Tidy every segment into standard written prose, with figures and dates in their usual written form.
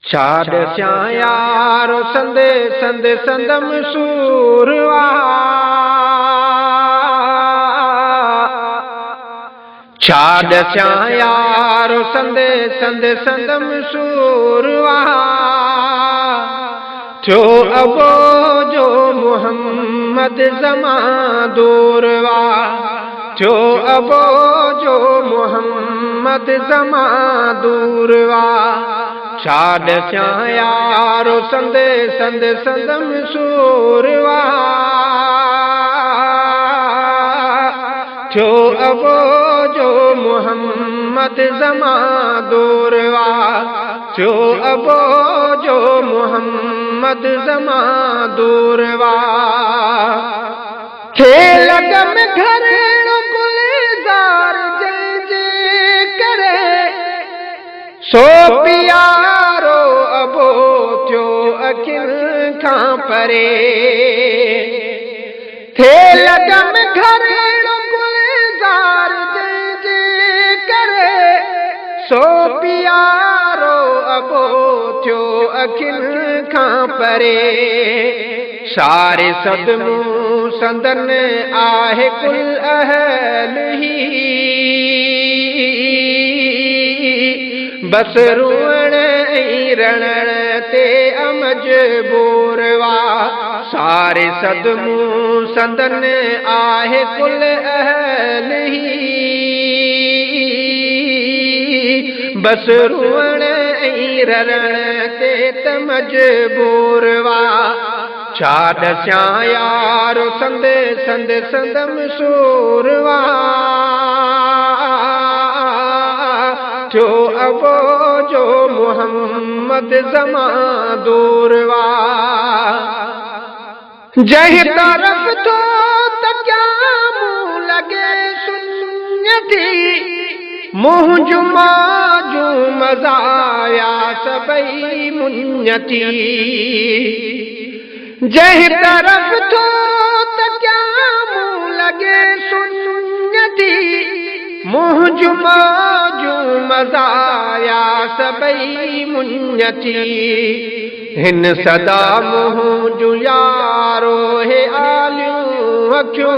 छाड़ यारो संदे संदे संदम सूरवा छाड़ यारो संदे संदे संदम सूरवा थियो अबो जो मोहम्मद ज़मा दूरवा थियो अबो जो मोहम्मद ज़मा दूरवा छाड़ यारो संदे संदे संदम सूरवा थियो अबो जो मोहम्मद ज़मा दूरवा थियो अबो जो मोहम्मद ज़मा दूरवा थे लगम घर गुलजार जे करे सो प्यारो अबो थियो अखिल खां परे थे लगम घर गुलजार जे करे सो प्यारो अबो थियो अखिल खां परे सारे सदमू संदन आहे कुल अहल ही बस रुअण ऐं रणण ते मजबूरवा सारे सदमू संदन आहे कुल अहल ही बस रुअण ऐं रणण ते मजबूरवा छाड़ यारो संदे संदे संदम सूरवा थियो अबो जो मोहम्मद ज़मा दूरवा जंहिं तरफ़ तो तकियां लगे सुन्नती मुंहिंजो माजू मज़ाया सभई मुन्नती जंहिं तरफ़ तो तकियां लगे सुन्नती मुंहिंजो माजू मज़ाया सभई मुन्नती हिन सदा मुंहिंजो यारो हे आलियूं अखियूं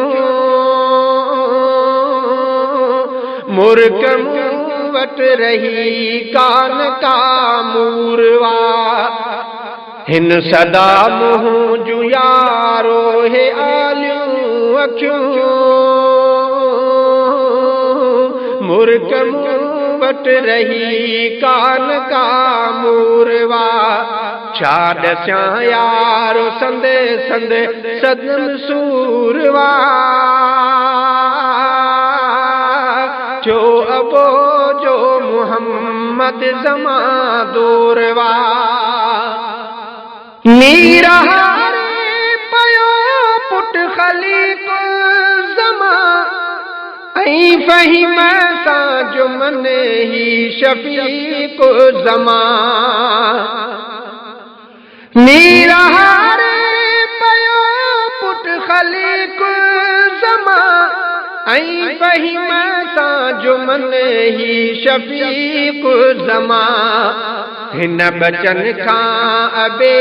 मुर्ग मूं वटि रही कान का मूरवा हिन सदा मुंहिंजो यारो हे आलियूं अखियूं मुर्ग मूं वटि रही कान का मूरवा छाड़ यारो संदे संदे सदम सूरवा थियो अबो जो मोहम्मद ज़मा दूरवा मीरा पयो पुट ख़लीक़ ज़मा ऐं फ़हीम सां जुमन ही शफ़ीक़ ज़मा मीरा पयो पुट ख़लीक़ ज़मा ऐं फ़हीम सां जुमन ही शफ़ीक़ ज़मा हिन बचन खां अबे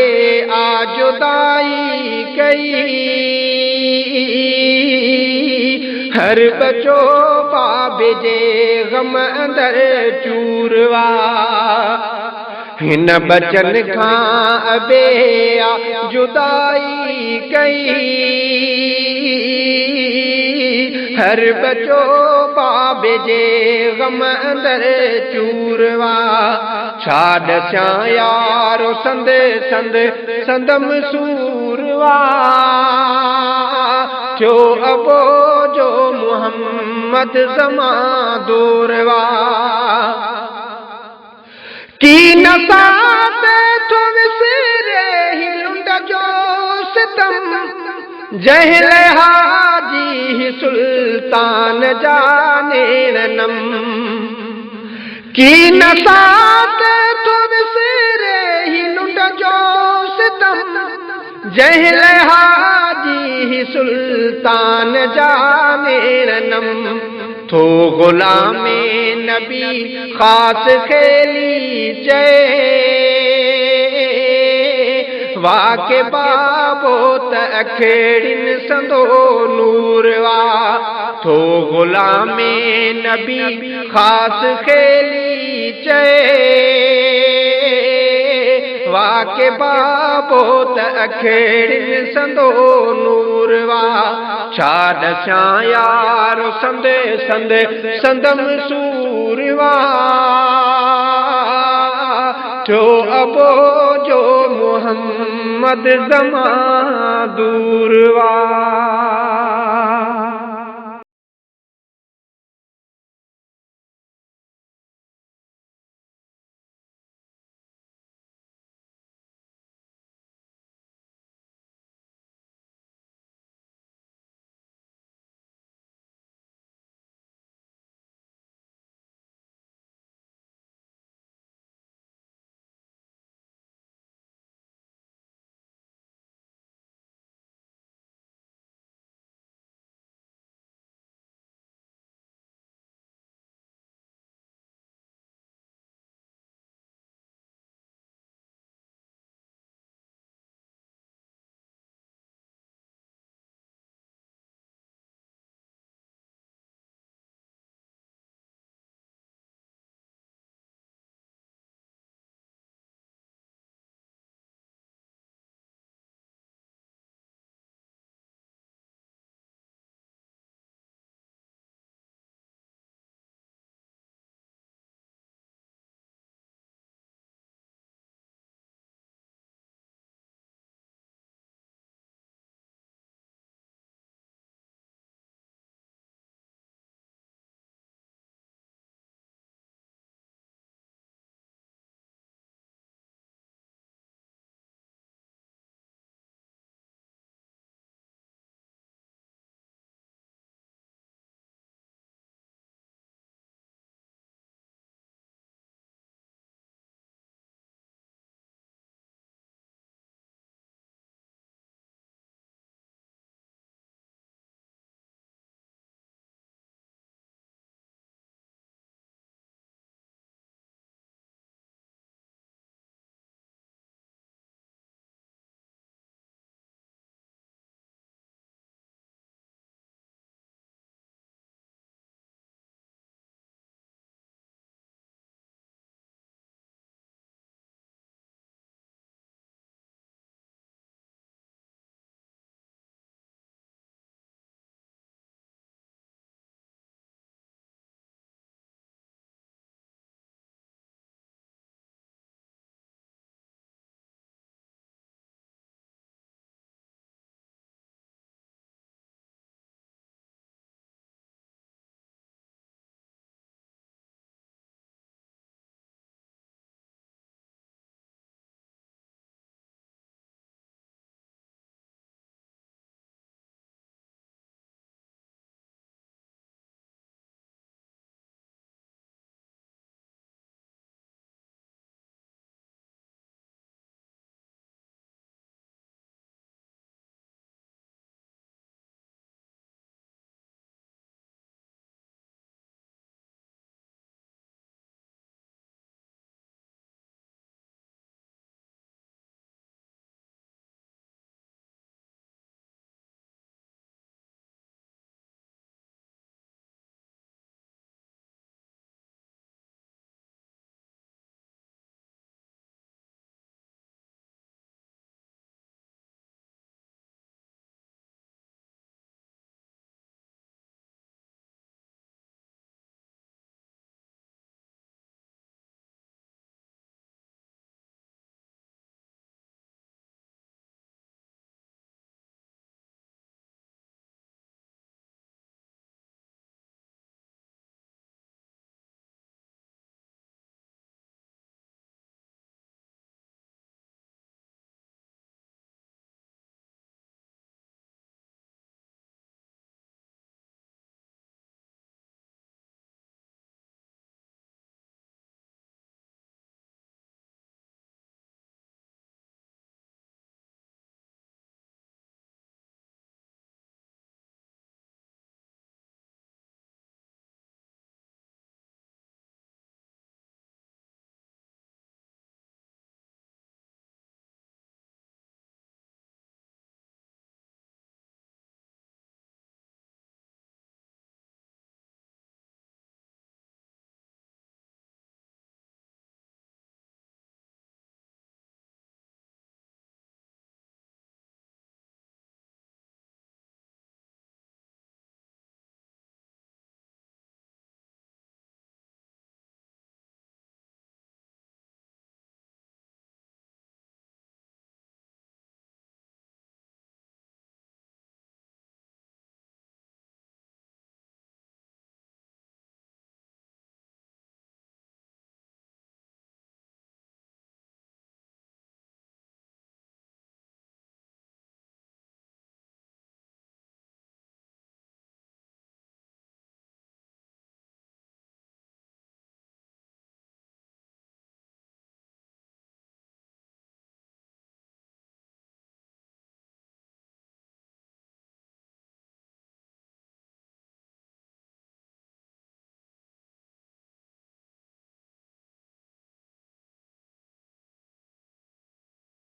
आ जुदाई कई हर बचो बाबे जे गम अंदर चूरवा हिन बचन खां अबे आ जुदाई कई हर बचो बाबे जे गम अंदर चूरवा छाड़ यारो संदे संदे संदम सूरवा थियो अबो जो मोहम्मद ज़मा दूरवा की नसात तो विसरे ही लुंड जो सितम जहल हाजी सुल्तान जाने नम की नसात तो विसरे ही लुंड जो सितम जहल हाजी सुल्तान जाने नम थो गुलामे नबी खास खेली चए वाके बाबो त अखेड़िन संदो नूर वा थो गुलामे नबी खास खेली चए वाके बाबो त अखेड़िन संदो नूर वा छा दसां यार संदे संदे संदम सूर वा जो अबो जो मोहम्मद ज़मां दूर वा।